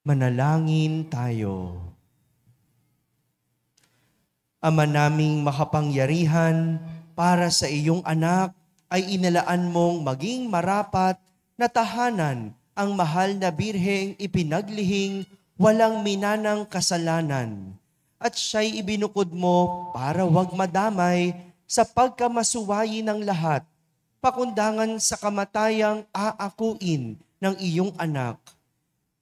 Manalangin tayo. Ama naming makapangyarihan, para sa iyong anak ay inilaan mong maging marapat na tahanan ang mahal na birheng ipinaglihing walang minanang kasalanan. At siya'y ibinukod mo para wag madamay sa pagkamasuwayi ng lahat, pakundangan sa kamatayang aakuin ng iyong anak.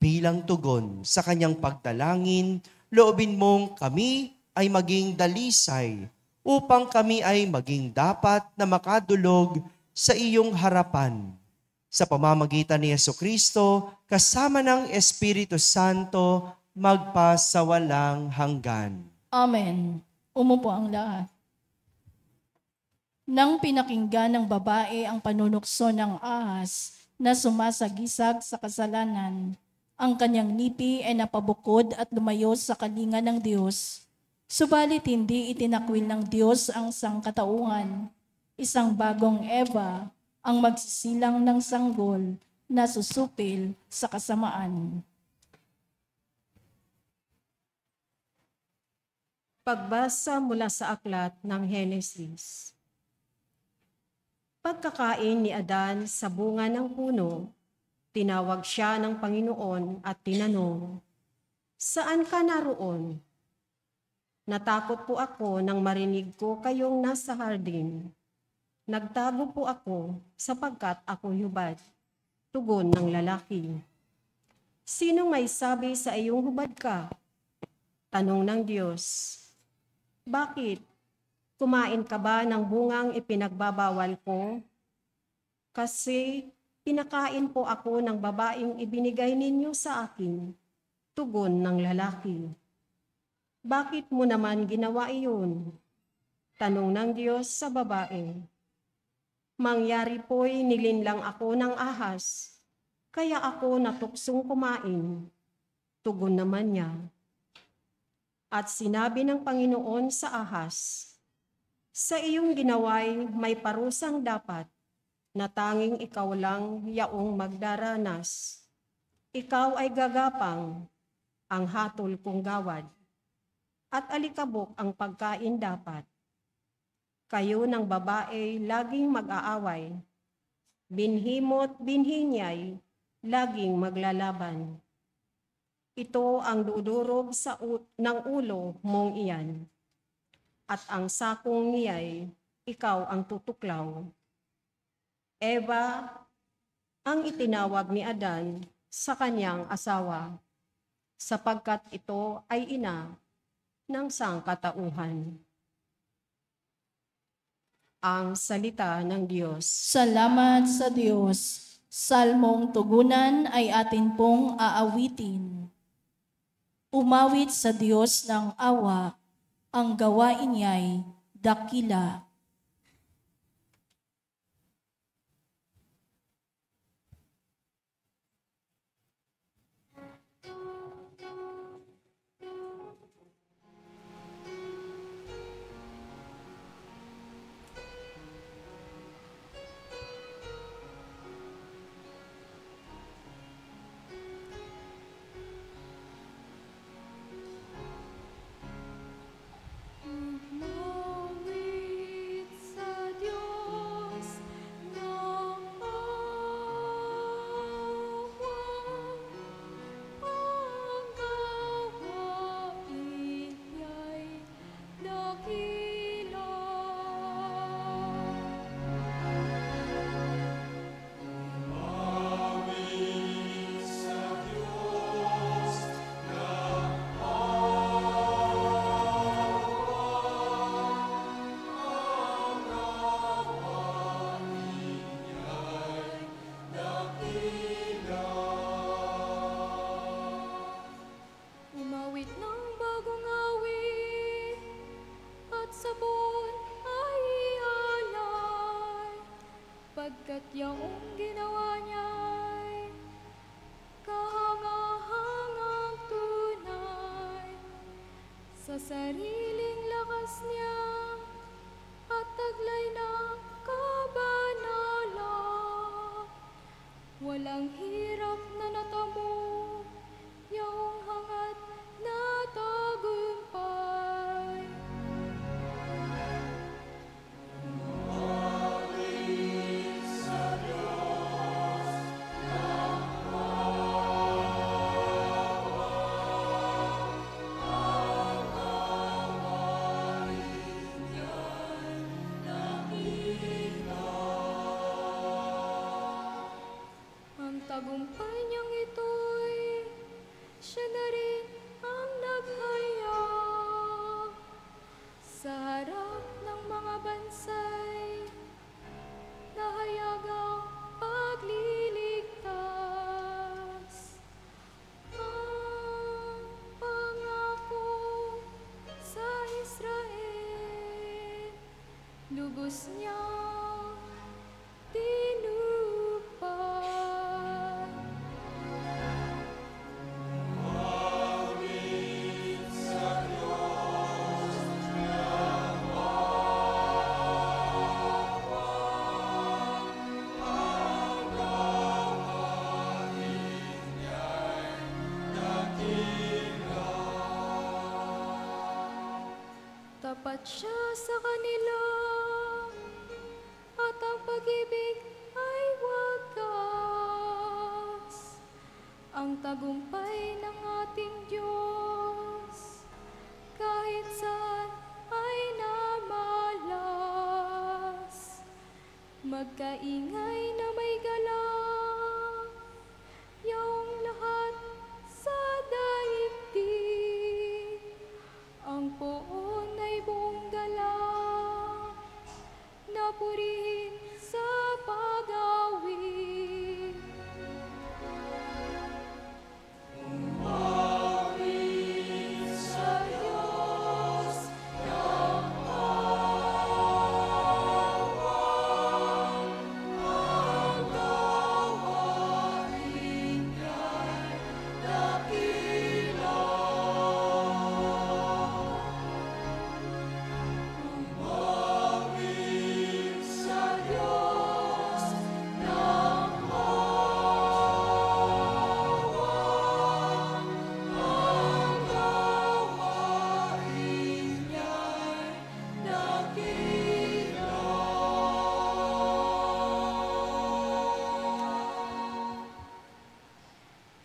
Bilang tugon sa kanyang pagdalangin, loobin mong kami ay maging dalisay upang kami ay maging dapat na makadulog sa iyong harapan. Sa pamamagitan ni Jesucristo, kasama ng Espiritu Santo, magpasawalang hanggan. Amen. Umupo ang lahat. Nang pinakinggan ng babae ang panunukso ng ahas na sumasagisag sa kasalanan, ang kanyang lipi ay napabukod at lumayo sa kalinga ng Diyos. Subalit hindi itinakwil ng Diyos ang sangkatauhan. Isang bagong Eva ang magsisilang ng sanggol na susupil sa kasamaan. Pagbasa mula sa aklat ng Henesis. Pagkakain ni Adan sa bunga ng puno, tinawag siya ng Panginoon at tinanong, "Saan ka naroon?" "Natakot po ako nang marinig ko kayong nasa hardin. Nagtago po ako sapagkat ako hubad." Tugon ng lalaki, "Sinong may sabi sa iyong hubad ka?" Tanong ng Diyos, "Bakit? Kumain ka ba ng bungang ipinagbabawal ko?" Kasi Pinakain po ako ng babaeng ibinigay ninyo sa akin. Tugon ng lalaki. Bakit mo naman ginawa iyon? Tanong ng Diyos sa babae. Mangyari po'y nilinlang ako ng ahas, kaya ako natuksong kumain. Tugon naman niya. At sinabi ng Panginoon sa ahas, sa iyong ginaway may parusang dapat, na tanging ikaw lang yaong magdaranas. Ikaw ay gagapang, ang hatol kong gawad, at alikabok ang pagkain dapat. Kayo ng babae laging mag-aaway, binhi mo't binhi niya'y laging maglalaban. Ito ang dudurog ng ulo mong iyan, at ang sakong niya'y ikaw ang tutuklaw. Eva ang itinawag ni Adan sa kanyang asawa, sapagkat ito ay ina ng sangkatauhan. Ang salita ng Diyos. Salamat sa Diyos. Salmong tugunan ay atin pong aawitin. Umawit sa Diyos ng awa, ang gawain niya'y dakila. Umawit sa Diyos ng awa, ang gawain niya'y dakila. Umawit ng bagong awit at sabon ay alay, pagkat yaong ginawa niya'y kahangahangang tunay. Sa sariling lakas niya at taglay ng kabanalan, walang hirap na natamo, yaong hangad na tagumpay. Ang tagumpay niyang ito'y siya na rin ang naghayag sa harap ng mga bansay, nahayag ang pagliligtas. Ang pangako sa Israel, lubos niyang tinupad. Tapat siya sa kanila, at ang pag-ibig ay wagas. Ang tagumpay ng ating Diyos, kahit saan ay namalas. Magkaingay na may galang, yaong lahat sa daigdig. Ang poon ay buong galang, napurihin sa pag-awit.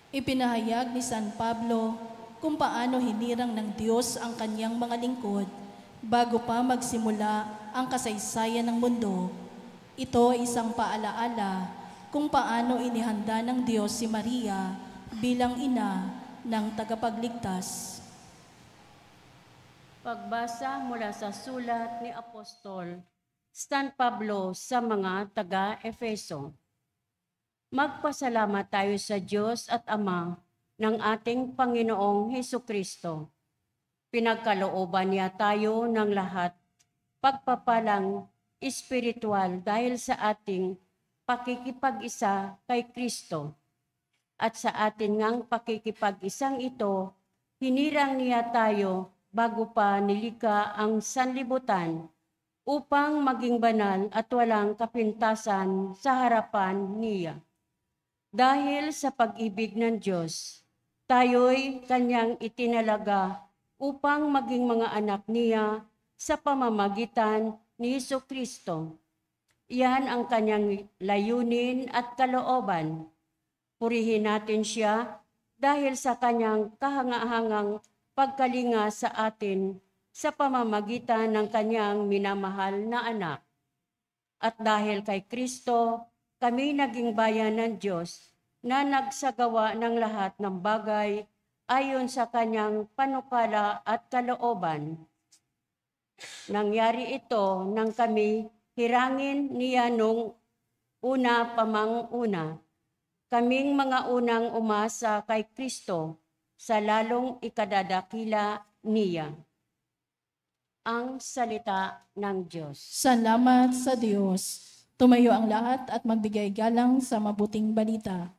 Ipinahayag ni San Pablo kung paano hinirang ng Diyos ang kanyang mga lingkod bago pa magsimula ang kasaysayan ng mundo. Ito ay isang paalaala kung paano inihanda ng Diyos si Maria bilang ina ng tagapagligtas. Pagbasa mula sa sulat ni Apostol San Pablo sa mga taga-Efeso. Magpasalamat tayo sa Diyos at Ama ng ating Panginoong Hesukristo. Pinagkalooban niya tayo ng lahat pagpapalang espiritual dahil sa ating pakikipag-isa kay Kristo. At sa atin ngang pakikipag-isang ito, hinirang niya tayo bago pa nilikha ang sanlibutan upang maging banal at walang kapintasan sa harapan niya. Dahil sa pag-ibig ng Diyos, tayo'y kanyang itinalaga upang maging mga anak niya sa pamamagitan ni Hesukristo. Iyan ang kanyang layunin at kalooban. Purihin natin siya dahil sa kanyang kahangahangang pagkalinga sa atin sa pamamagitan ng kanyang minamahal na anak. At dahil kay Kristo, kami naging bayan ng Diyos na nagsagawa ng lahat ng bagay ayon sa kanyang panukala at kalooban. Nangyari ito nang kami hirangin niya nung una pamang-una. Kaming mga unang umasa kay Kristo sa lalong ikadadakila niya. Ang salita ng Diyos. Salamat sa Diyos. Tumayo ang lahat at magbigay galang sa mabuting balita.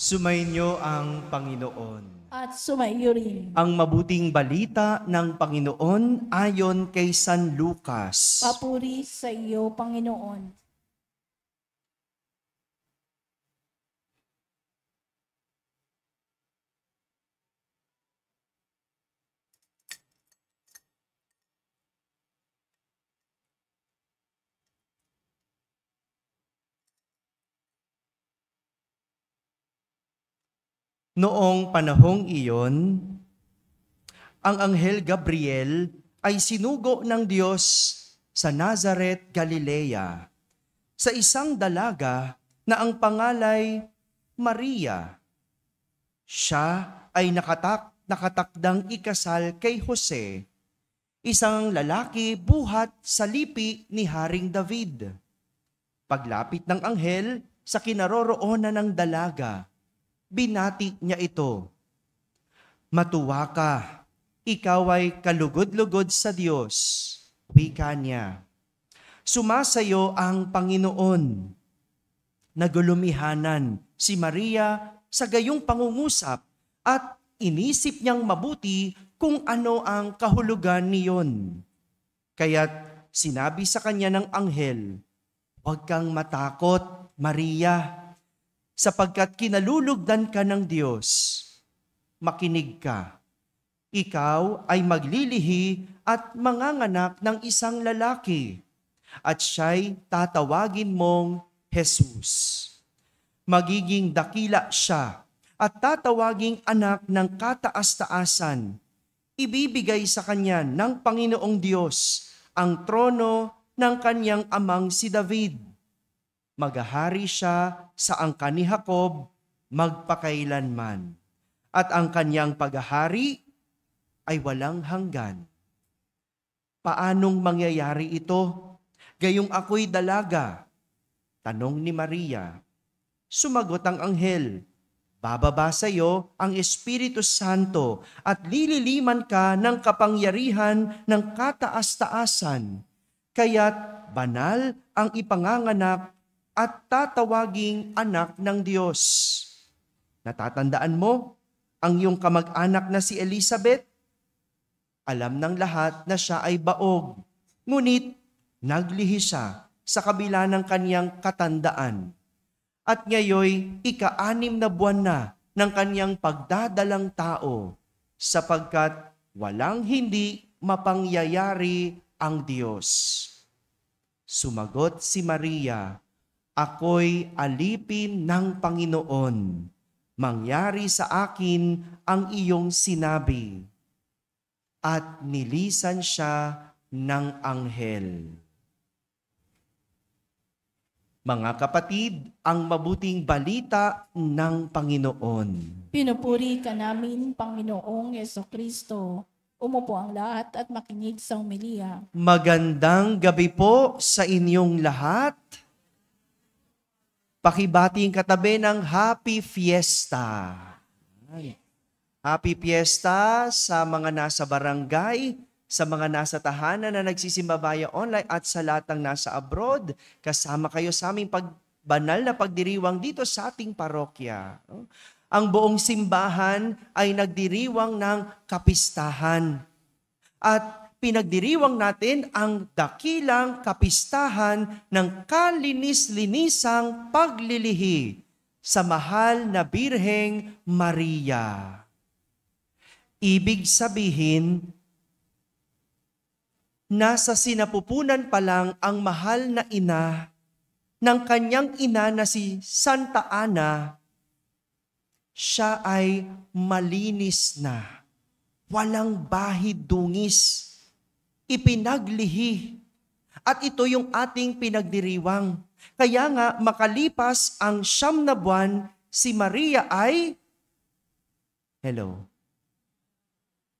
Sumainyo ang Panginoon. At sumaiyo rin. Ang mabuting balita ng Panginoon ayon kay San Lucas. Papuri sa iyo, Panginoon. Noong panahong iyon, ang Anghel Gabriel ay sinugo ng Diyos sa Nazaret, Galilea, sa isang dalaga na ang pangalay Maria. Siya ay nakatakdang ikasal kay Jose, isang lalaki buhat sa lipi ni Haring David. Paglapit ng anghel sa kinaroroonan ng dalaga, binati niya ito. Matuwa ka, ikaw ay kalugod-lugod sa Diyos, wika niya. Sumasayo ang Panginoon. Nagulumihanan si Maria sa gayong pangungusap at inisip niyang mabuti kung ano ang kahulugan niyon. Kaya't sinabi sa kanya ng anghel, "Huwag kang matakot, Maria, sapagkat kinalulugdan ka ng Diyos. Makinig ka. Ikaw ay maglilihi at manganganak ng isang lalaki, at siya'y tatawagin mong Jesus. Magiging dakila siya at tatawaging anak ng kataas-taasan. Ibibigay sa kanya ng Panginoong Diyos ang trono ng kanyang amang si David. Maghahari siya sa angkan ni Jacob magpakailanman, at ang kanyang paghahari ay walang hanggan." Paanong mangyayari ito? Gayong ako'y dalaga, tanong ni Maria. Sumagot ang anghel, "Bababa sa iyo ang Espiritu Santo at lililiman ka ng kapangyarihan ng kataas-taasan. Kaya't banal ang ipanganganak at tatawaging anak ng Diyos. Natatandaan mo ang iyong kamag-anak na si Elizabeth? Alam ng lahat na siya ay baog, ngunit naglihi siya sa kabila ng kaniyang katandaan. At ngayoy, ika-6 na buwan na ng kaniyang pagdadalang tao, sapagkat walang hindi mapangyayari ang Diyos." Sumagot si Maria, "Ako'y alipin ng Panginoon. Mangyari sa akin ang iyong sinabi." At nilisan siya ng anghel. Mga kapatid, ang mabuting balita ng Panginoon. Pinupuri ka namin, Panginoong Jesucristo. Umupo ang lahat at makinig sa homilia. Magandang gabi po sa inyong lahat. Pakibating katabi ng Happy Fiesta. Happy Fiesta sa mga nasa barangay, sa mga nasa tahanan na nagsisimba via online at sa lahat ng nasa abroad. Kasama kayo sa aming banal na pagdiriwang dito sa ating parokya. Ang buong simbahan ay nagdiriwang ng kapistahan. At pinagdiriwang natin ang dakilang kapistahan ng kalinis-linisang paglilihi sa mahal na Birheng Maria. Ibig sabihin, nasa sinapupunan pa lang ang mahal na ina ng kanyang ina na si Santa Ana. Siya ay malinis na, walang bahid dungis, ipinaglihi. At ito yung ating pinagdiriwang. Kaya nga makalipas ang 9 na buwan, si Maria ay,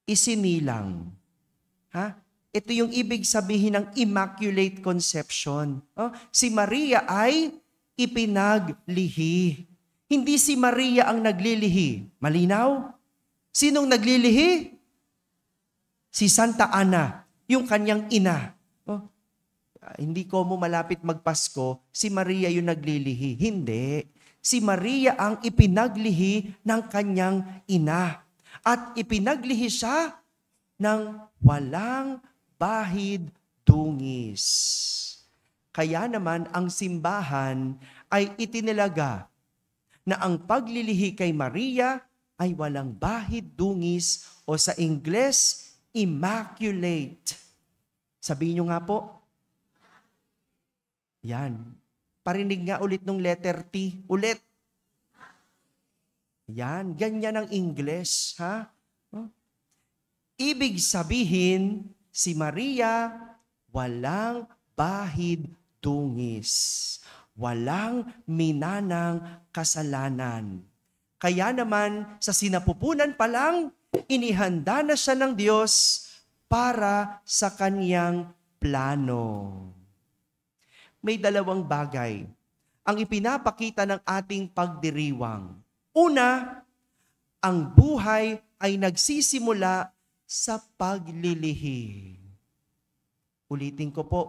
isinilang. Ito yung ibig sabihin ng Immaculate Conception. Si Maria ay ipinaglihi. Hindi si Maria ang naglilihi. Malinaw? Sinong naglilihi? Si Santa Ana, yung kanyang ina. Hindi ko mo malapit magpasko, si Maria yung naglilihi. Hindi. Si Maria ang ipinaglihi ng kanyang ina. At ipinaglihi siya ng walang bahid dungis. Kaya naman ang simbahan ay itinilaga na ang paglilihi kay Maria ay walang bahid dungis o sa Ingles, immaculate. Sabihin nyo nga po. Yan. Parinig nga ulit nung letter T. Ulit. Yan. Ganyan ang Ingles. Ibig sabihin, si Maria, walang bahid dungis. Walang minanang kasalanan. Kaya naman, sa sinapupunan pa lang, inihanda na siya ng Diyos para sa kaniyang plano. May 2 bagay ang ipinapakita ng ating pagdiriwang. Una, ang buhay ay nagsisimula sa paglilihi. Ulitin ko po.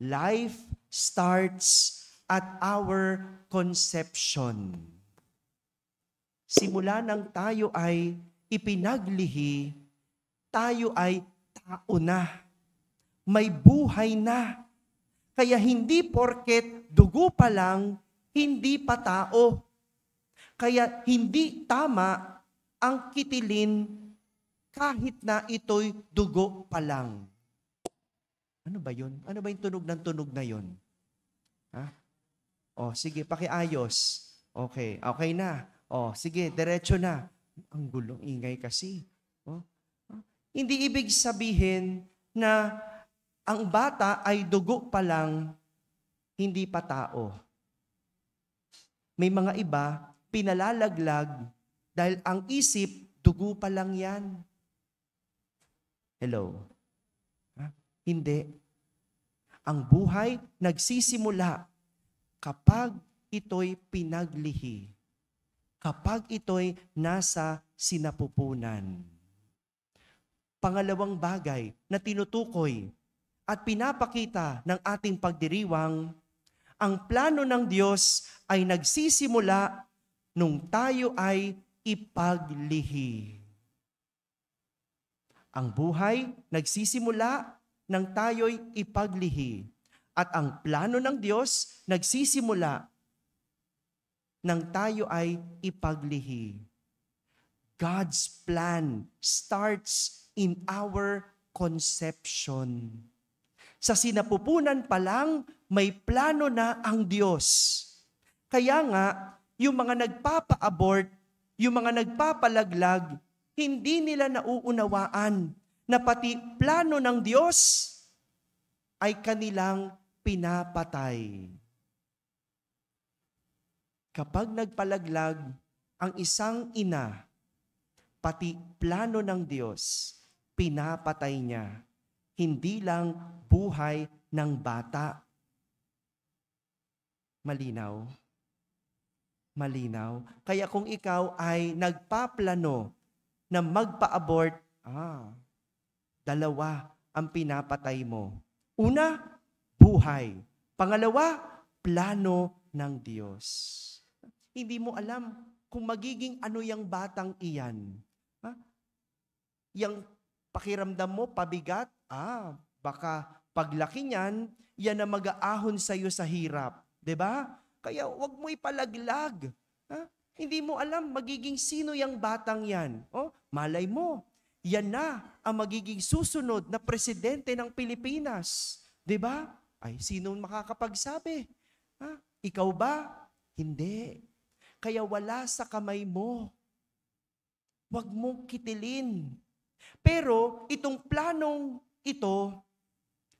Life starts at our conception. Simula nang tayo ay ipinaglihi, tayo ay tao na. May buhay na. Kaya hindi porket dugo pa lang, hindi pa tao. Kaya hindi tama ang kitilin kahit na ito'y dugo pa lang. Ano ba yun? Ano ba yung tunog na yun? Ha? O, sige, pakiayos. Okay, okay na. O, sige, diretso na. Ang gulong ingay kasi. O, hindi ibig sabihin na ang bata ay dugo pa lang, hindi pa tao. May mga iba, pinalalaglag dahil ang isip, dugo pa lang yan. Hello? Hindi. Ang buhay nagsisimula kapag ito'y pinaglihi. Kapag ito'y nasa sinapupunan. Pangalawang bagay na tinutukoy at pinapakita ng ating pagdiriwang, ang plano ng Diyos ay nagsisimula nung tayo ay ipaglihi. Ang buhay nagsisimula nang tayo'y ipaglihi. At ang plano ng Diyos nagsisimula nang tayo ay ipaglihi. God's plan starts in our conception. Sa sinapupunan pa lang, may plano na ang Diyos. Kaya nga, yung mga nagpapa-abort, yung mga nagpapalaglag, hindi nila nauunawaan na pati plano ng Diyos ay kanilang pinapatay. Kapag nagpalaglag ang isang ina, pati plano ng Diyos, pinapatay niya. Hindi lang buhay ng bata. Malinaw? Malinaw? Kaya kung ikaw ay nagpaplano na magpa-abort, dalawa ang pinapatay mo. Una, buhay. Pangalawa, plano ng Diyos. Hindi mo alam kung magiging ano yung batang iyan. Yang pakiramdam mo, pabigat, baka paglaki niyan, yan na mag-aahon sa'yo sa hirap. 'Di ba? Kaya wag mo ipalaglag. Hindi mo alam magiging sino yung batang yan. Malay mo, yan na ang magiging susunod na presidente ng Pilipinas. 'Di ba? Ay, sino makakapagsabi? Ikaw ba? Hindi. Kaya wala sa kamay mo. Wag mong kitilin. Pero itong planong ito,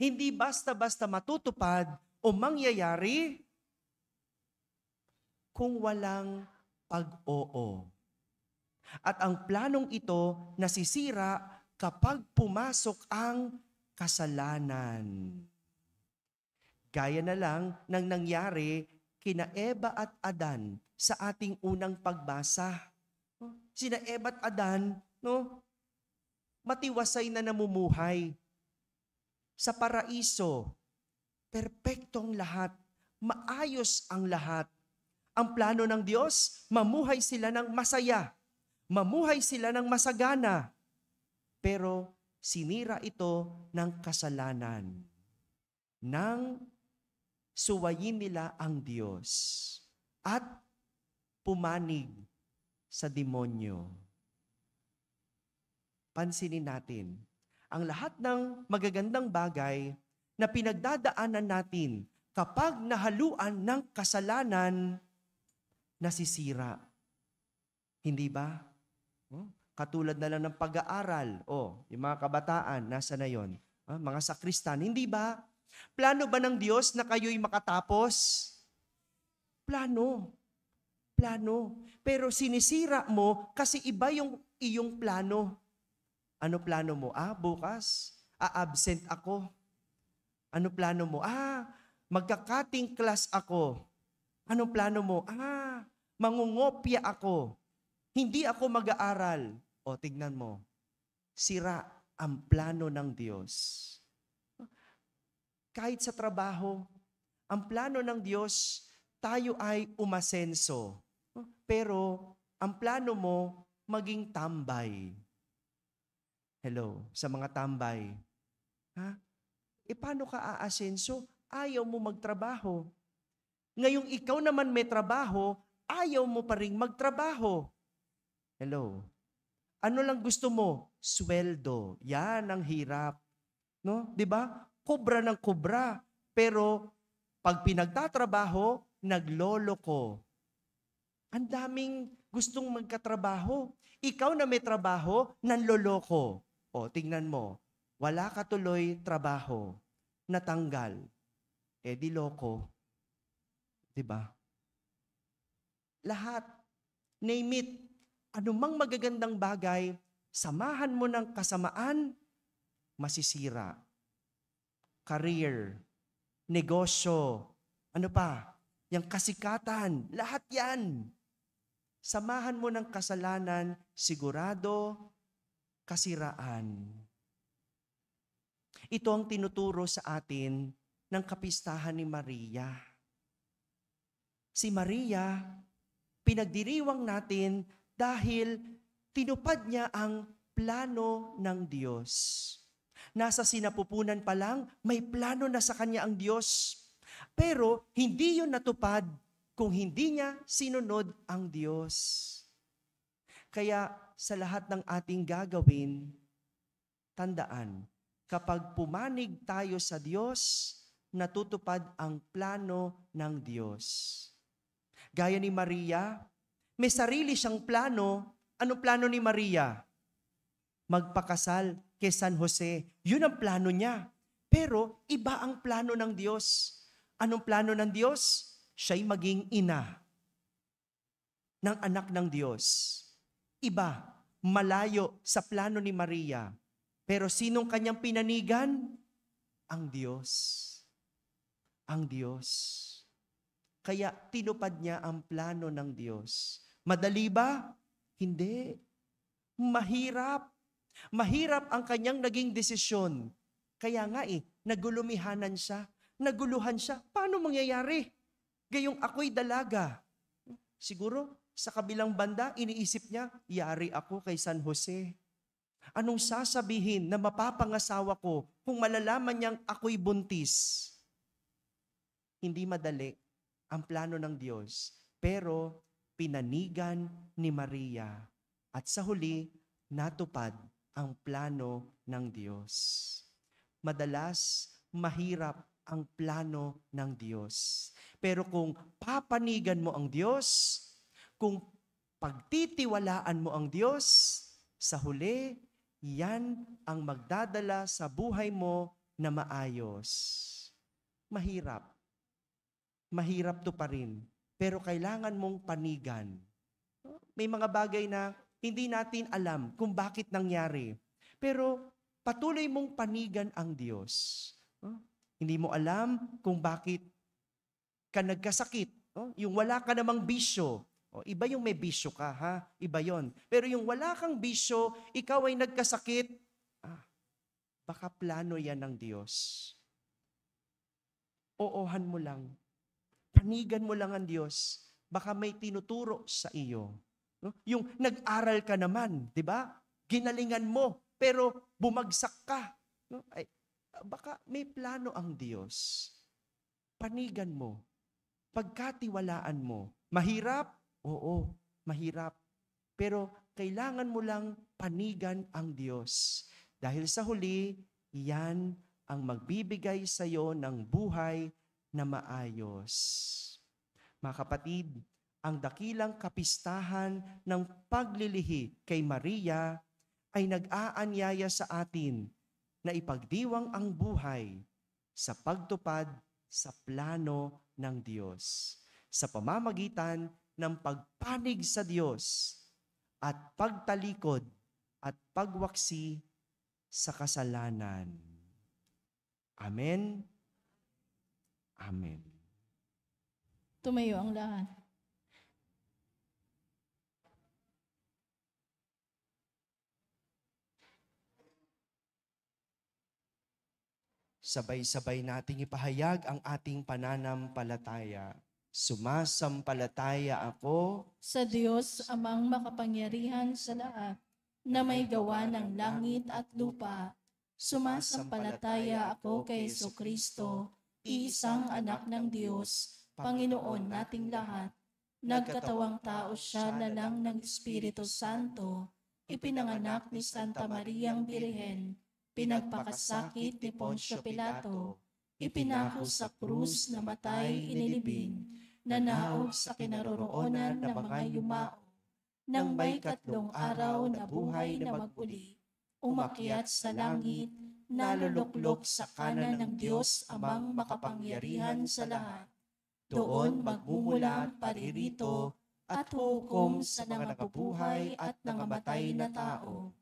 hindi basta-basta matutupad o mangyayari kung walang pag-oo. At ang planong ito nasisira kapag pumasok ang kasalanan. Gaya na lang ng nangyari kina Eva at Adan sa ating unang pagbasa. Sina Eva at Adan, matiwasay na namumuhay sa paraiso. Perpektong lahat. Maayos ang lahat. Ang plano ng Diyos, mamuhay sila ng masaya. Mamuhay sila ng masagana. Pero sinira ito ng kasalanan. Nang suwayin nila ang Diyos at pumanig sa demonyo. Pansinin natin, ang lahat ng magagandang bagay na pinagdadaanan natin kapag nahaluan ng kasalanan, nasisira. Hindi ba? Katulad na lang ng pag-aaral. Yung mga kabataan, nasa na yon? Mga sakristan, hindi ba? Plano ba ng Diyos na kayo'y makatapos? Plano. Plano. Pero sinisira mo kasi iba yung iyong plano. Ano plano mo? Bukas, absent ako. Ano plano mo? Magka-cutting class ako. Ano plano mo? Mangungopya ako. Hindi ako mag-aaral. Tignan mo. Sira ang plano ng Diyos. kahit sa trabaho, ang plano ng Diyos, tayo ay umasenso. Pero ang plano mo, maging tambay. Hello, sa mga tambay. Ha? Paano ka aasenso? Ayaw mo magtrabaho. Ngayong ikaw naman may trabaho, ayaw mo pa rin magtrabaho. Hello. Ano lang gusto mo? Sweldo. Yan ang hirap. No? 'Di ba? Kubra ng kubra. Pero pag pinagtatrabaho, nagloloko. Ang daming gustong magkatrabaho. Ikaw na may trabaho, nanloloko. O, tingnan mo. Wala ka tuloy trabaho. Natanggal. Di loko. 'Di ba? Lahat. Name it. Anumang magagandang bagay, samahan mo ng kasamaan, masisira. Career, negosyo, ano pa? Yang kasikatan, lahat yan. Samahan mo ng kasalanan, sigurado, kasiraan. Ito ang tinuturo sa atin ng kapistahan ni Maria. Si Maria, pinagdiriwang natin dahil tinupad niya ang plano ng Diyos. Nasa sinapupunan pa lang, may plano na sa kanya ang Diyos. Pero hindi yun natupad kung hindi niya sinunod ang Diyos. Kaya sa lahat ng ating gagawin, tandaan, kapag pumanig tayo sa Diyos, natutupad ang plano ng Diyos. Gaya ni Maria, may sarili siyang plano. Anong plano ni Maria? Magpakasal kay San Jose. Yun ang plano niya. Pero iba ang plano ng Diyos. Anong plano ng Diyos? Siya'y maging ina ng anak ng Diyos. Iba, malayo sa plano ni Maria. Pero sinong kanyang pinanigan? Ang Diyos. Ang Diyos. Kaya tinupad niya ang plano ng Diyos. Madali ba? Hindi. Mahirap. Mahirap ang kanyang naging desisyon. Kaya nga nagulumihanan siya. Naguluhan siya. Paano mangyayari? Gayong ako'y dalaga. Siguro, sa kabilang banda, iniisip niya, yari ako kay San Jose. Anong sasabihin na mapapangasawa ko kung malalaman niyang ako'y buntis? Hindi madali ang plano ng Diyos. Pero, pinanigan ni Maria. At sa huli, natupad ang plano ng Diyos. Madalas, mahirap ang plano ng Diyos. Pero kung papanigan mo ang Diyos, kung pagtitiwalaan mo ang Diyos, sa huli, yan ang magdadala sa buhay mo na maayos. Mahirap. Mahirap to pa rin. Pero kailangan mong panigan. May mga bagay na hindi natin alam kung bakit nangyari. Pero patuloy mong panigan ang Diyos. Hindi mo alam kung bakit ka nagkasakit. Yung wala ka namang bisyo. Iba yung may bisyo ka, ha? Iba yon. Pero yung wala kang bisyo, ikaw ay nagkasakit, baka plano yan ng Diyos. Oohan mo lang. Panigan mo lang ang Diyos. Baka may tinuturo sa iyo. Yung nag-aral ka naman, di ba? Ginalingan mo, pero bumagsak ka. Baka may plano ang Diyos. Panigan mo. Pagkatiwalaan mo. Mahirap? Oo, mahirap. Pero kailangan mo lang panigan ang Diyos. Dahil sa huli, yan ang magbibigay sa iyo ng buhay na maayos. Mga kapatid, ang dakilang kapistahan ng paglilihi kay Maria ay nag-aanyaya sa atin na ipagdiwang ang buhay sa pagtupad sa plano ng Diyos sa pamamagitan ng pagpanig sa Diyos at pagtalikod at pagwaksi sa kasalanan. Amen. Amen. Tumayo ang lahat. Sabay-sabay nating ipahayag ang ating pananampalataya. Sumasampalataya ako Sa Diyos amang makapangyarihan sa lahat, na may gawa ng langit at lupa. Sumasampalataya ako kay Jesucristo, iisang anak ng Diyos, Panginoon nating lahat. Nagkatawang tao siya na lang ng Espiritu Santo, ipinanganak ni Santa Mariang Birhen, pinagpakasakit ni Poncio Pilato, ipinako sa krus, namatay, inilibing, nanaog sa kinaroroonan ng mga yumao, nang may 3 araw na buhay na maguli, umakyat sa langit, naluluklok sa kanan ng Diyos amang makapangyarihan sa lahat. Doon magmumula ang paririto at hukom sa nangabubuhay at nangamatay na tao.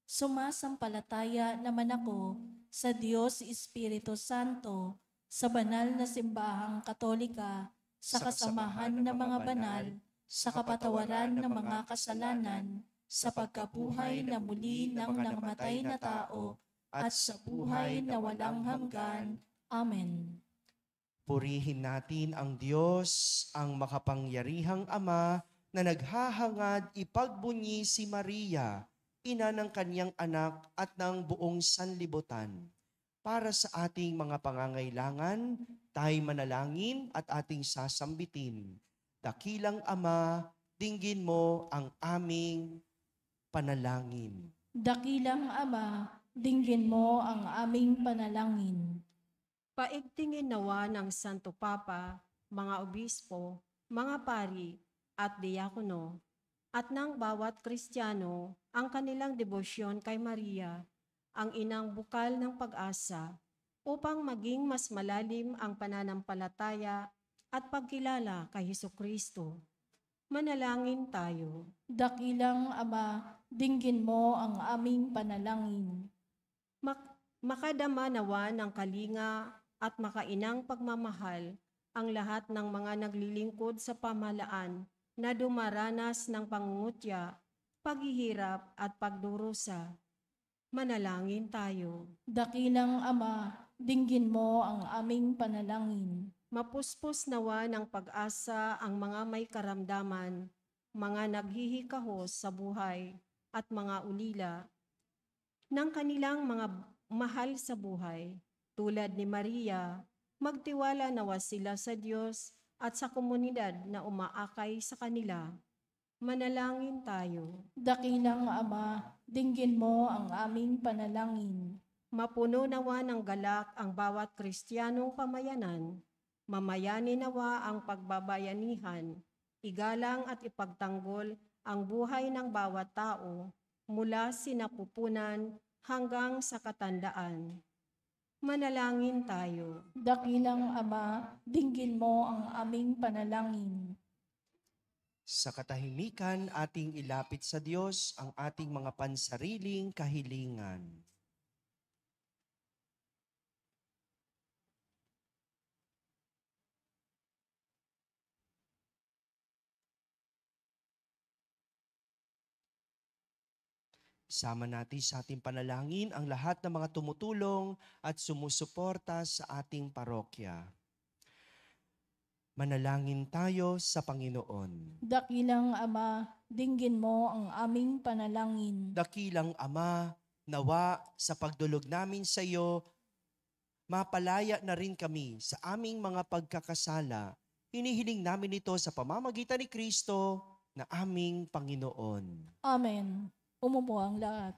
Sumasampalataya naman ako sa Diyos Espiritu Santo, sa banal na simbahang Katolika, sa kasamahan ng mga banal, sa kapatawaran ng mga kasalanan, sa pagkabuhay na muli ng nangamatay na tao, at sa buhay na walang hanggan. Amen. Purihin natin ang Diyos, ang makapangyarihang Ama, na naghahangad ipagbunyi si Maria, ina ng kanyang anak at ng buong sanlibutan. Para sa ating mga pangangailangan, tayo manalangin at ating sasambitin. Dakilang Ama, dinggin mo ang aming panalangin. Dakilang Ama, dinggin mo ang aming panalangin. Paigtingin nawa ng Santo Papa, mga obispo, mga pari at diakono, at ng bawat Kristiyano ang kanilang debosyon kay Maria, ang inang bukal ng pag-asa, upang maging mas malalim ang pananampalataya at pagkilala kay Hesukristo. Manalangin tayo. Dakilang Ama, dinggin mo ang aming panalangin. Makadama nawa ng kalinga at makainang pagmamahal ang lahat ng mga naglilingkod sa pamahalaan na dumaranas ng pangungutya, paghihirap at pagdurusa. Manalangin tayo. Dakilang Ama, dinggin mo ang aming panalangin. Mapuspos nawa ng pag-asa ang mga may karamdaman, mga naghihikahos sa buhay at mga ulila ng kanilang mga mahal sa buhay. Tulad ni Maria, magtiwala nawa sila sa Diyos at sa komunidad na umaakay sa kanila. Manalangin tayo. Dakilang Ama, dinggin mo ang aming panalangin. Mapuno nawa ng galak ang bawat Kristiyanong pamayanan. Mamayani nawa ang pagbabayanihan. Igalang at ipagtanggol ang buhay ng bawat tao mula sinapupunan hanggang sa katandaan. Manalangin tayo. Dakilang Ama, dinggin mo ang aming panalangin. Sa katahimikan, ating ilapit sa Diyos ang ating mga pansariling kahilingan. Isama natin sa ating panalangin ang lahat ng mga tumutulong at sumusuporta sa ating parokya. Manalangin tayo sa Panginoon. Dakilang Ama, dinggin mo ang aming panalangin. Dakilang Ama, nawa sa pagdulog namin sa iyo, mapalaya na rin kami sa aming mga pagkakasala. Hinihiling namin ito sa pamamagitan ni Kristo na aming Panginoon. Amen. Umupo ang lahat.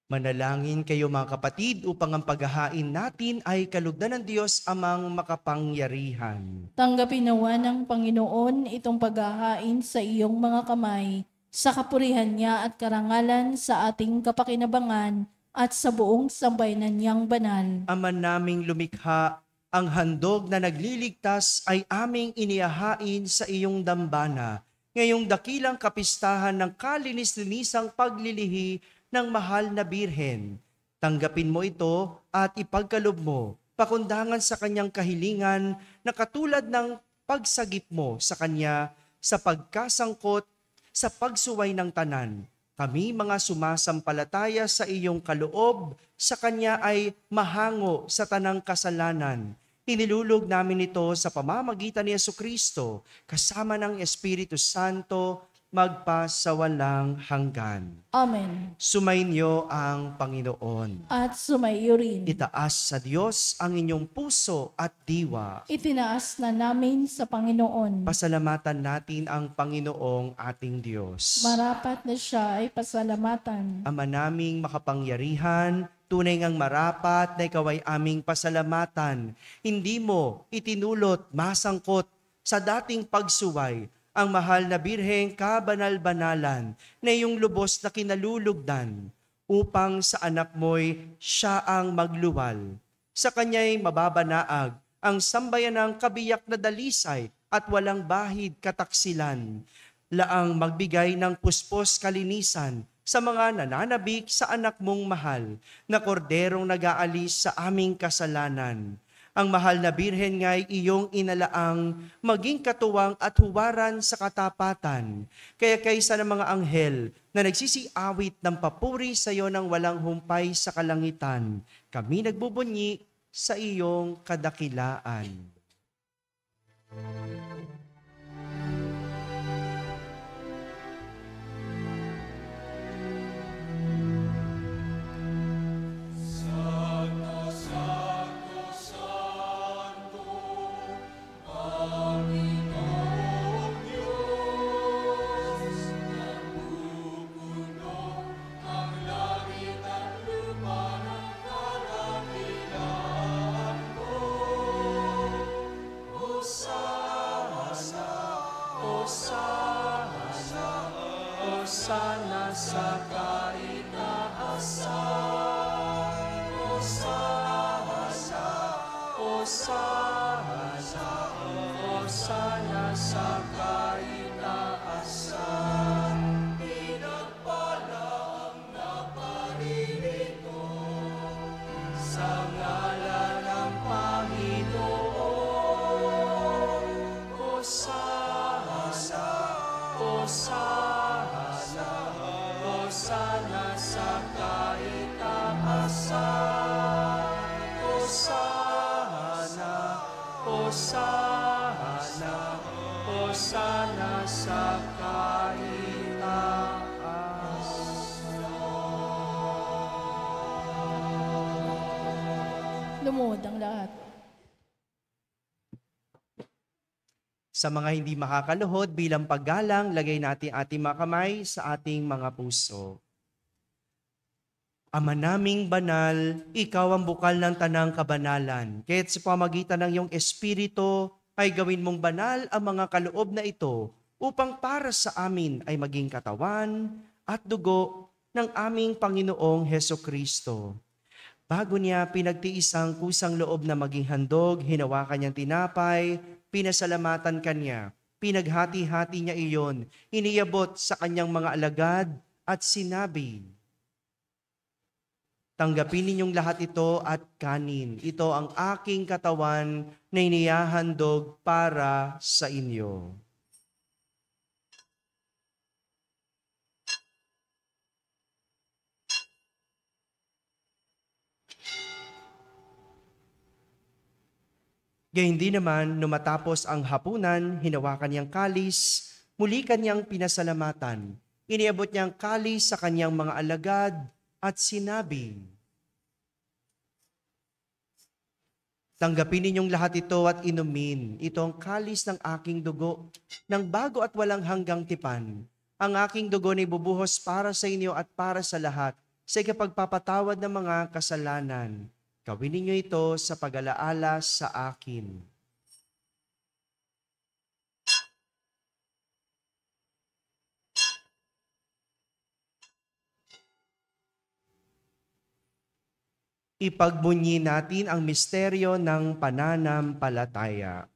Manalangin kayo mga kapatid upang ang paghahain natin ay kalugdan ng Diyos amang makapangyarihan. Tanggapin nawa ng Panginoon itong paghahain sa iyong mga kamay, sa kapurihan niya at karangalan sa ating kapakinabangan at sa buong sambayanan niyang banal. Ama naming lumikha, ang handog na nagliligtas ay aming inihahain sa iyong dambana. Ngayong dakilang kapistahan ng kalinis-linisang paglilihi ng mahal na Birhen. Tanggapin mo ito at ipagkalob mo, pakundangan sa kanyang kahilingan na katulad ng pagsagip mo sa kanya sa pagkasangkot sa pagsuway ng tanan. Kami mga sumasampalataya sa iyong kaloob, sa kanya ay mahango sa tanang kasalanan. Inilulog namin ito sa pamamagitan ni Jesucristo, kasama ng Espiritu Santo, magpa sa walang hanggan. Amen. Sumainyo ang Panginoon. At sumaiyo rin. Itaas sa Diyos ang inyong puso at diwa. Itinaas na namin sa Panginoon. Pasalamatan natin ang Panginoong ating Diyos. Marapat na siya ay pasalamatan. Ama naming makapangyarihan, tunay ngang marapat na ikaw ay aming pasalamatan. Hindi mo itinulot, masangkot sa dating pagsuway ang mahal na Birheng kabanal-banalan na iyong lubos na kinalulugdan upang sa anak mo'y siya ang magluwal. Sa kanya'y mababanaag ang sambayanang kabiyak na dalisay at walang bahid kataksilan. Laang magbigay ng puspos kalinisan sa mga nananabik sa anak mong mahal na korderong nag-aalis sa aming kasalanan. Ang mahal na Birhen nga'y iyong inalaang maging katuwang at huwaran sa katapatan. Kaya kaysa ng mga anghel na nagsisiawit ng papuri sa iyo ng walang humpay sa kalangitan, kami nagbubunyi sa iyong kadakilaan. Hosana sa kaitaasan. Hosana sa kaitaasan. Pinagpala ang naparirito sa ngalan ng Panginoon. Hosana sa kaitaasan. Hosana sa kaitaasan. Lumuhod ang lahat. Sa mga hindi makakaluhod bilang paggalang, lagay natin ating mga kamay sa ating mga puso. Ama naming banal, ikaw ang bukal ng tanang kabanalan. Kaya't sa pamagitan ng iyong Espiritu ay gawin mong banal ang mga kaloob na ito upang para sa amin ay maging katawan at dugo ng aming Panginoong Hesukristo. Bago niya pinagtiis ang kusang loob na maging handog, hinawakan niyang tinapay, pinasalamatan kanya, pinaghati-hati niya iyon, iniabot sa kanyang mga alagad at sinabi, tanggapin ninyong lahat ito at kanin. Ito ang aking katawan na inihahandog para sa inyo. Gayun din naman, nung matapos ang hapunan, hinawakan niyang kalis, muli kanyang pinasalamatan. Iniabot niyang kalis sa kanyang mga alagad at sinabi, tanggapin ninyong lahat ito at inumin. Ito ang kalis ng aking dugo, ng bago at walang hanggang tipan. Ang aking dugo na ibubuhos para sa inyo at para sa lahat sa ikapagpapatawad ng mga kasalanan. Gawin ninyo ito sa pag-alaala sa akin. Ipagbunyi natin ang misteryo ng pananampalataya.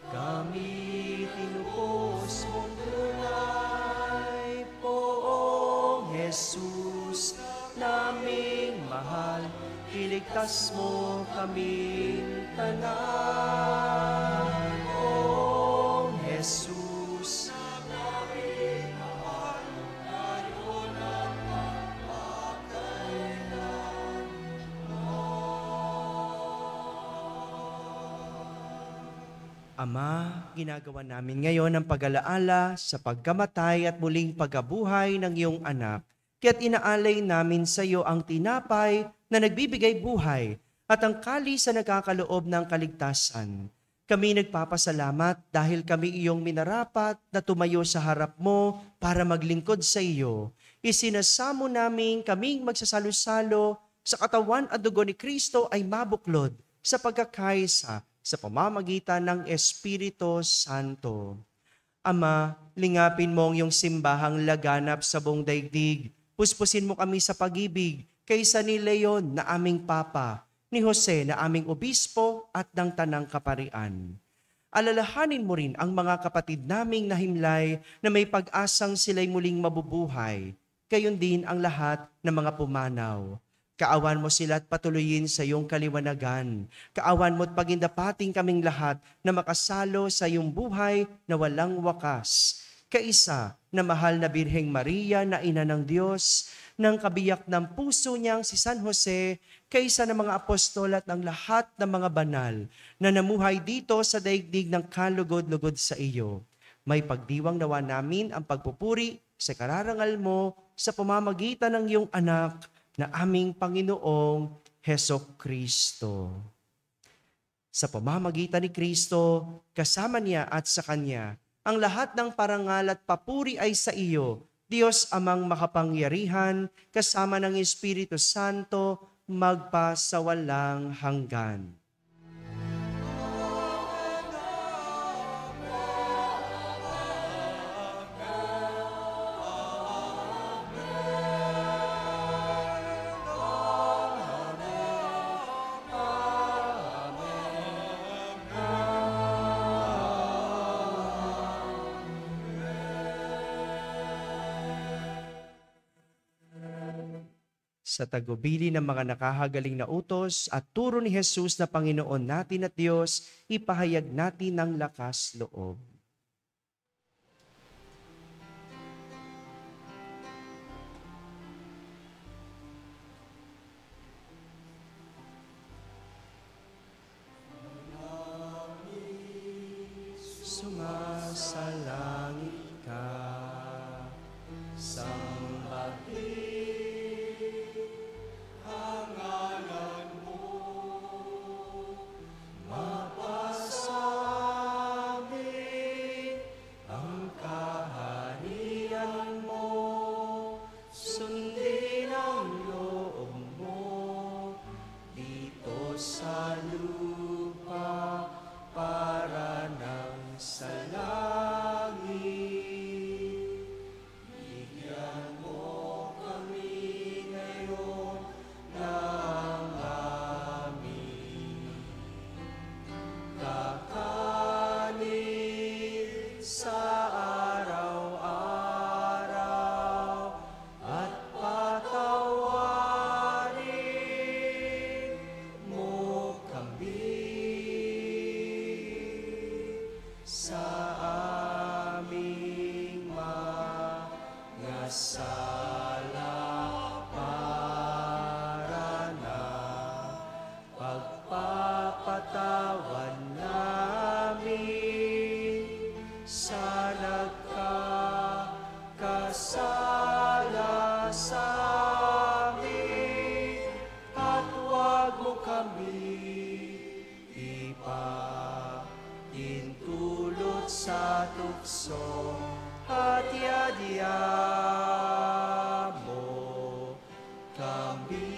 Kami tinupos mong tunay, Poong Jesus, naming mahal, iligtas mo kaming tanan. Poong Jesus, naming mahal, ngayon at magpakailan. Ama, ginagawa namin ngayon ang pag-alaala sa pagkamatay at muling pagkabuhay ng iyong anak. Kaya't inaalay namin sa iyo ang tinapay na nagbibigay buhay at ang kalis na nagkakaloob ng kaligtasan. Kami nagpapasalamat dahil kami iyong minarapat na tumayo sa harap mo para maglingkod sa iyo. Isinasamo namin kaming magsasalo-salo sa katawan at dugo ni Kristo ay mabuklod sa pagkakaisa sa pamamagitan ng Espiritu Santo. Ama, lingapin mo ang iyong simbahang laganap sa buong daigdig. Puspusin mo kami sa pag-ibig kaysa ni Leon na aming Papa, ni Jose na aming Obispo at ng Tanang Kaparian. Alalahanin mo rin ang mga kapatid naming nahimlay na may pag-asang sila'y muling mabubuhay. Gayon din ang lahat ng mga pumanaw. Kaawan mo sila at patuloyin sa iyong kaliwanagan. Kaawan mo at pagindapating kaming lahat na makasalo sa iyong buhay na walang wakas. Kaisa na mahal na Birheng Maria na ina ng Diyos, ng kabiyak ng puso niyang si San Jose, kaisa ng mga apostol at ng lahat ng mga banal na namuhay dito sa daigdig ng kalugod-lugod sa iyo. May pagdiwang nawa namin ang pagpupuri sa kararangal mo sa pamamagitan ng iyong anak na aming Panginoong Hesukristo. Sa pamamagitan ni Kristo, kasama niya at sa Kanya, ang lahat ng parangal at papuri ay sa iyo, Diyos amang makapangyarihan, kasama ng Espiritu Santo, magpa sa walang hanggan. Sa tagubili ng mga nakahagaling na utos at turo ni Jesus na Panginoon natin at Diyos, ipahayag natin ng lakas loob. Sumasalangit ka, sambahin ang ngalan mo, mapasabi tukso at yadya mo kami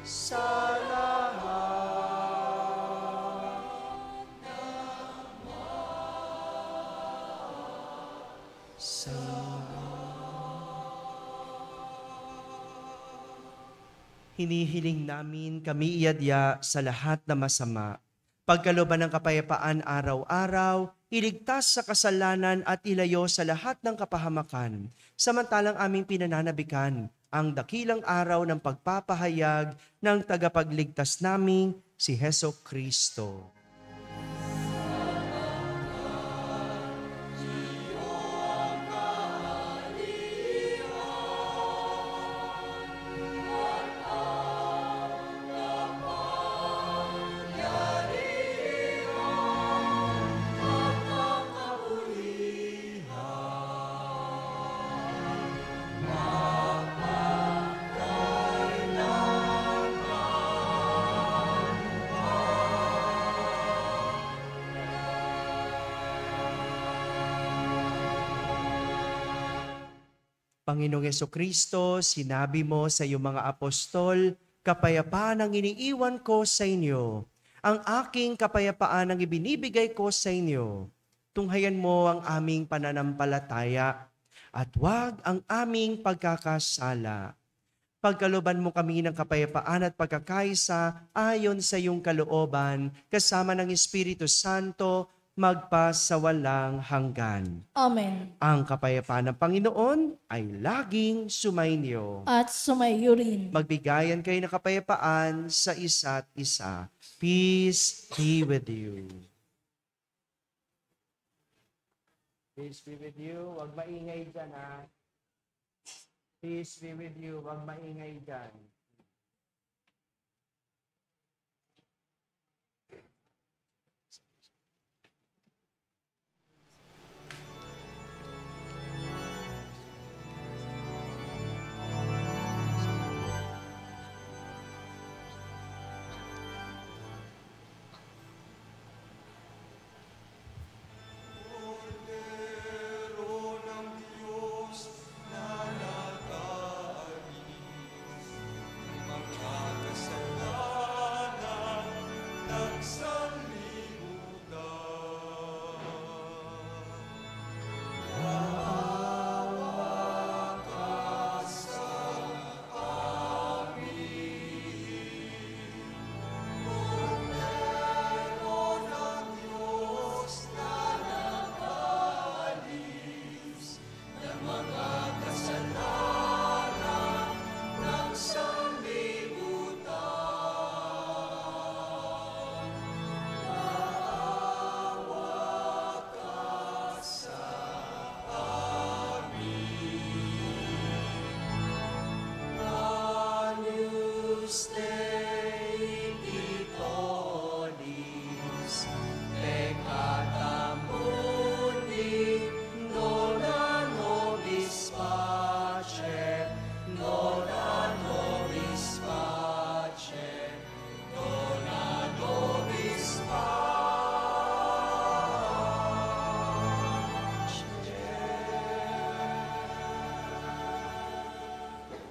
sa lahat. Sa hinihiling namin kami iyadya sa lahat na masama. Pagkalooban ng kapayapaan araw-araw, iligtas sa kasalanan at ilayo sa lahat ng kapahamakan. Samantalang aming pinananabikan ang dakilang araw ng pagpapahayag ng tagapagligtas naming si Heso Kristo. Panginoong Jesucristo, sinabi mo sa iyong mga apostol, kapayapaan ang iniiwan ko sa inyo. Ang aking kapayapaan ang ibinibigay ko sa inyo. Tunghayan mo ang aming pananampalataya at huwag ang aming pagkakasala. Pagkalooban mo kami ng kapayapaan at pagkakaisa ayon sa iyong kalooban, kasama ng Espiritu Santo, magpasawalang hanggan. Amen. Ang kapayapaan ng Panginoon ay laging sumainyo. At sumayo rin. Magbigayan kayo ng kapayapaan sa isa't isa. Peace be with you. Peace be with you. Huwag maingay dyan, ha? Peace be with you. Huwag maingay dyan.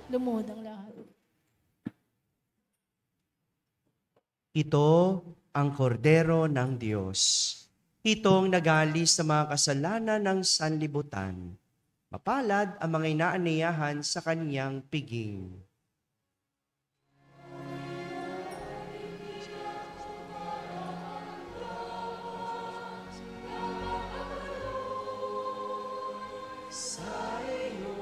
Lumuhod ang lahat. Ito ang kordero ng Diyos. Itong nagalis sa mga kasalanan ng sanlibutan. Mapalad ang mga inaaniyahan sa kaniyang piging. Sa iyo,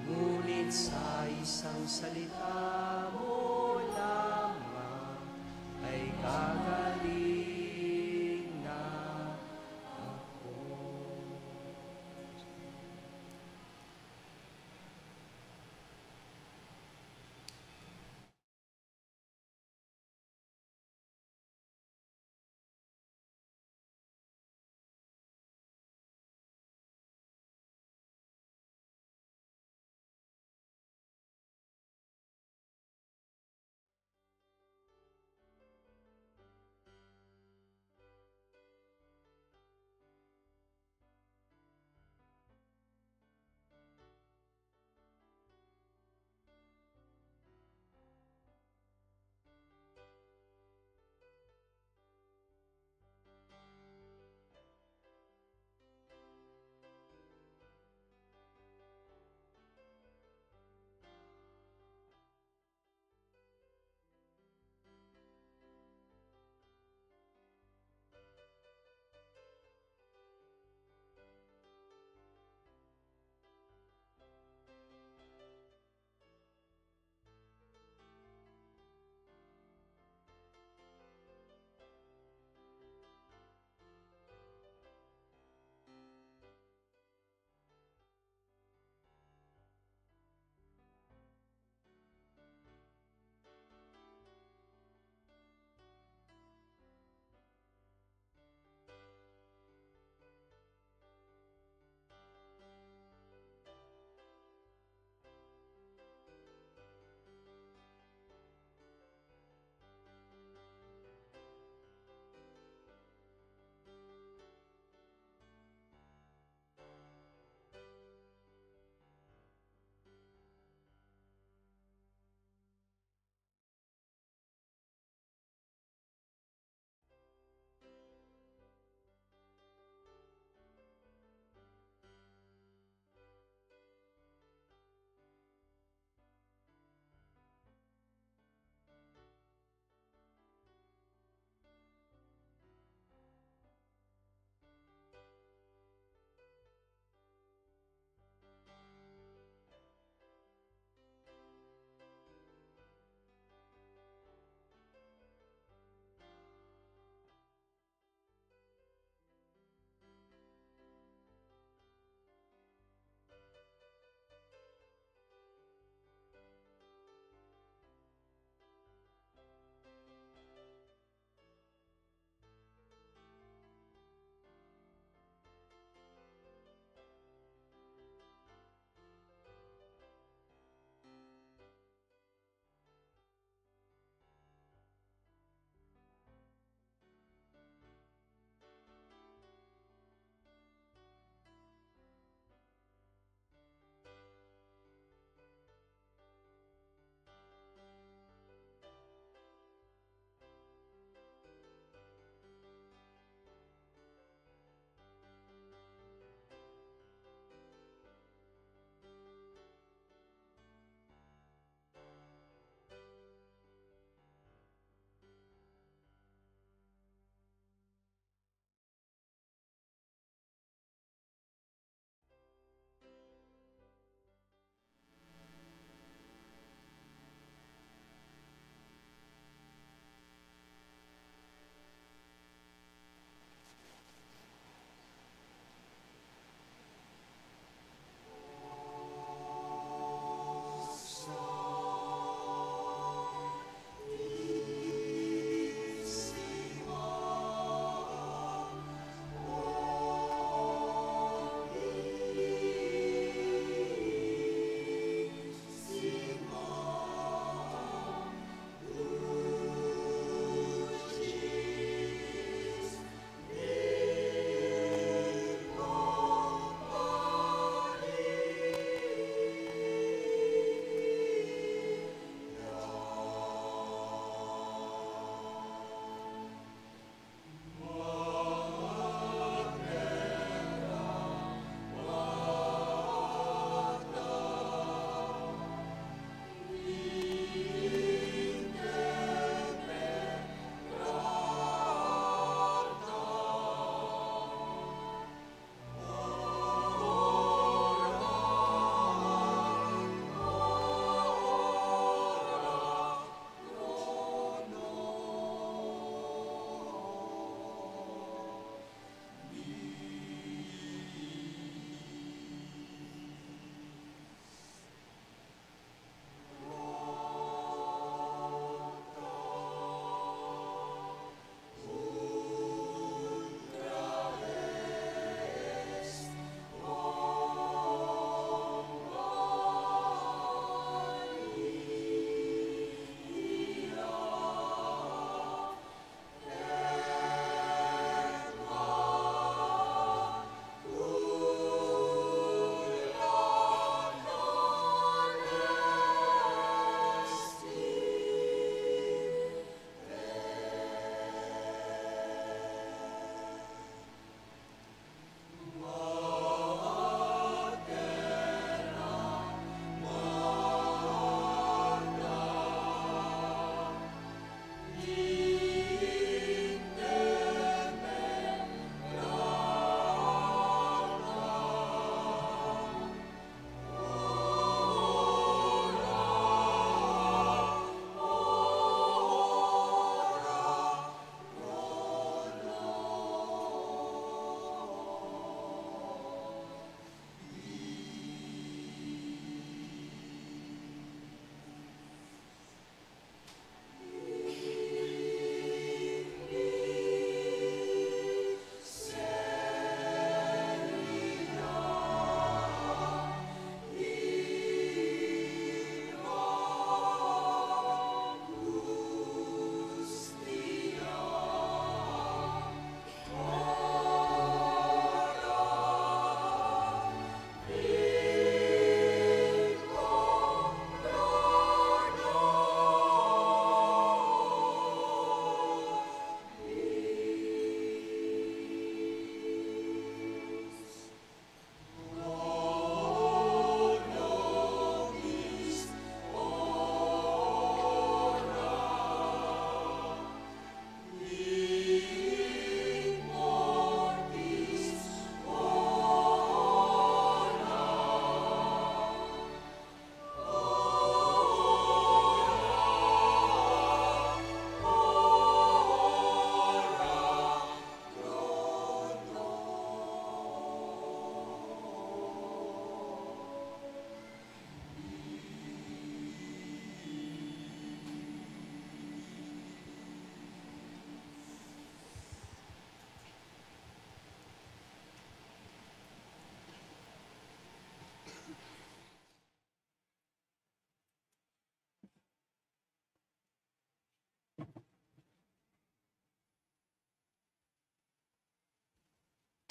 ngunit sa isang salita mo lamang ay gagaling na ako.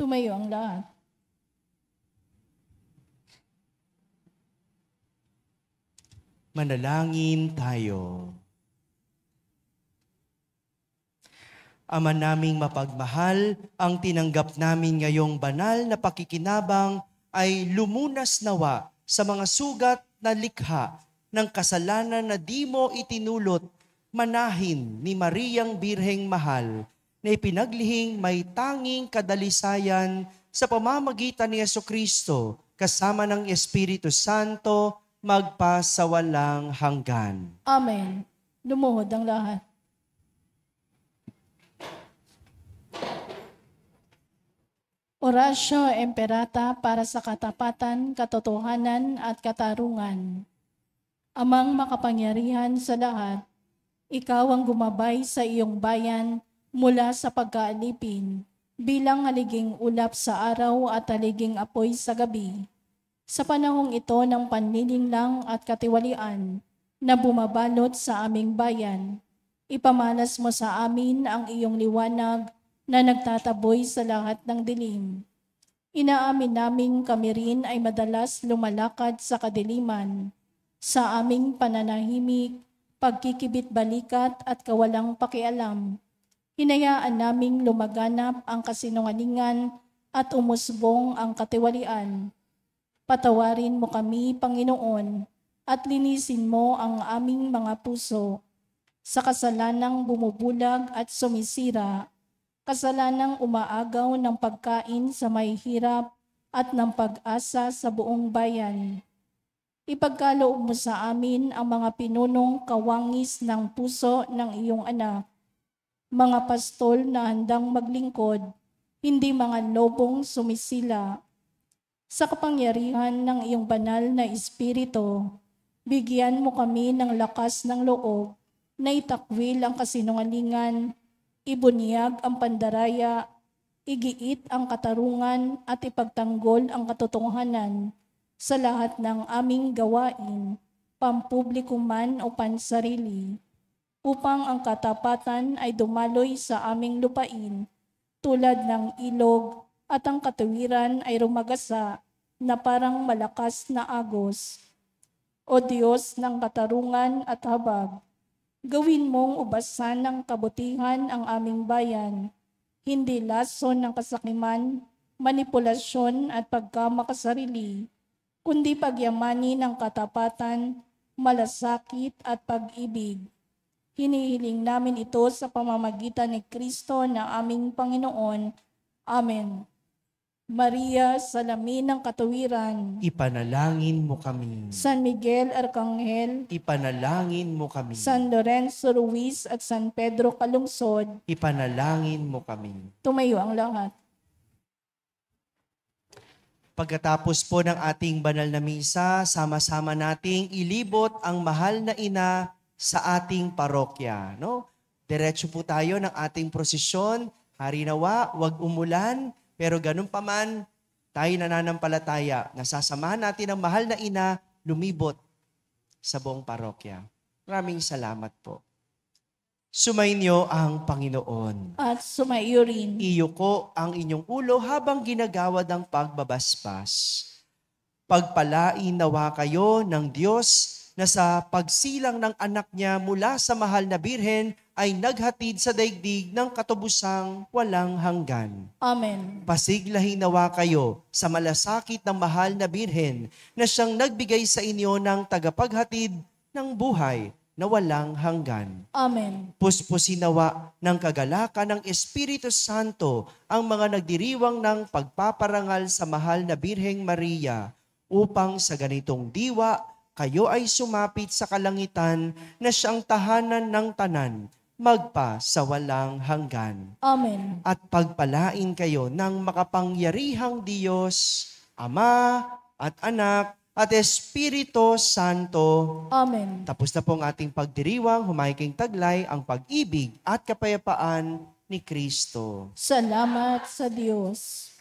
Tumayo ang lahat. Manalangin tayo. Ama naming mapagmahal, ang tinanggap namin ngayong banal na pakikinabang ay lumunas nawa sa mga sugat na likha ng kasalanan na di mo itinulot, manahin ni Mariang Birheng Mahal na ipinaglihing may tanging kadalisayan sa pamamagitan ni Jesucristo kasama ng Espiritu Santo magpasawalang hanggan. Amen. Lumuhod ang lahat. Orasyo Emperata para sa katapatan, katotohanan at katarungan. Amang makapangyarihan sa lahat, ikaw ang gumabay sa iyong bayan mula sa pagkaalipin bilang haliging ulap sa araw at haliging apoy sa gabi. Sa panahong ito ng panlilinlang at katiwalian na bumabalot sa aming bayan, ipamalas mo sa amin ang iyong liwanag na nagtataboy sa lahat ng dilim. Inaamin naming kami rin ay madalas lumalakad sa kadiliman, sa aming pananahimik, pagkikibit-balikat at kawalang pakialam. Hinayaan naming lumaganap ang kasinungalingan at umusbong ang katiwalian. Patawarin mo kami, Panginoon, at linisin mo ang aming mga puso sa kasalanang bumubulag at sumisira, kasalanang umaagaw ng pagkain sa may hirap at ng pag-asa sa buong bayan. Ipagkaloob mo sa amin ang mga pinunong kawangis ng puso ng iyong anak, mga pastol na handang maglingkod, hindi mga lobong sumisila. Sa kapangyarihan ng iyong banal na Espiritu, bigyan mo kami ng lakas ng loob na itakwil ang kasinungalingan, ibunyag ang pandaraya, igiit ang katarungan at ipagtanggol ang katotohanan sa lahat ng aming gawain, pampubliko man o pansarili, upang ang katapatan ay dumaloy sa aming lupain tulad ng ilog at ang katuwiran ay rumagasa na parang malakas na agos. O Diyos ng katarungan at habag, gawin mong ubasan ng kabutihan ang aming bayan, hindi lason ng kasakiman, manipulasyon at pagkamakasarili, kundi pagyamani ng katapatan, malasakit at pag-ibig. Hinihiling namin ito sa pamamagitan ni Kristo na aming Panginoon. Amen. Maria, salamin ng katuwiran. Ipanalangin mo kami. San Miguel Arcangel, Ipanalangin mo kami. San Lorenzo Ruiz at San Pedro Calungsod, Ipanalangin mo kami. tumayo ang lahat. Pagkatapos po ng ating banal na misa, sama-sama nating ilibot ang mahal na ina sa ating parokya. No? Diretso po tayo ng ating prosesyon. Harinawa, wag umulan, pero ganun pa man, tayo nananampalataya. Nasasamahan natin ang mahal na ina lumibot sa buong parokya. Maraming salamat po. Sumainyo ang Panginoon. At sumaiyo rin. Iyuko ang inyong ulo habang ginagawad ang pagbabasbas. Pagpalain nawa kayo ng Diyos na sa pagsilang ng anak niya mula sa mahal na birhen ay naghatid sa daigdig ng katubusang walang hanggan. Amen. Pasiglahin nawa kayo sa malasakit ng mahal na birhen na siyang nagbigay sa inyo ng tagapaghatid ng buhay na walang hanggan. Amen. Puspusin nawa ng kagalakan ng Espiritu Santo ang mga nagdiriwang ng pagpaparangal sa mahal na Birheng Maria upang sa ganitong diwa kayo ay sumapit sa kalangitan na siyang tahanan ng tanan, magpa sa walang hanggan. Amen. At pagpalain kayo ng makapangyarihang Diyos, Ama at Anak at Espiritu Santo. Amen. Tapos na po ang ating pagdiriwang, humahiking taglay ang pag-ibig at kapayapaan ni Kristo. Salamat sa Diyos.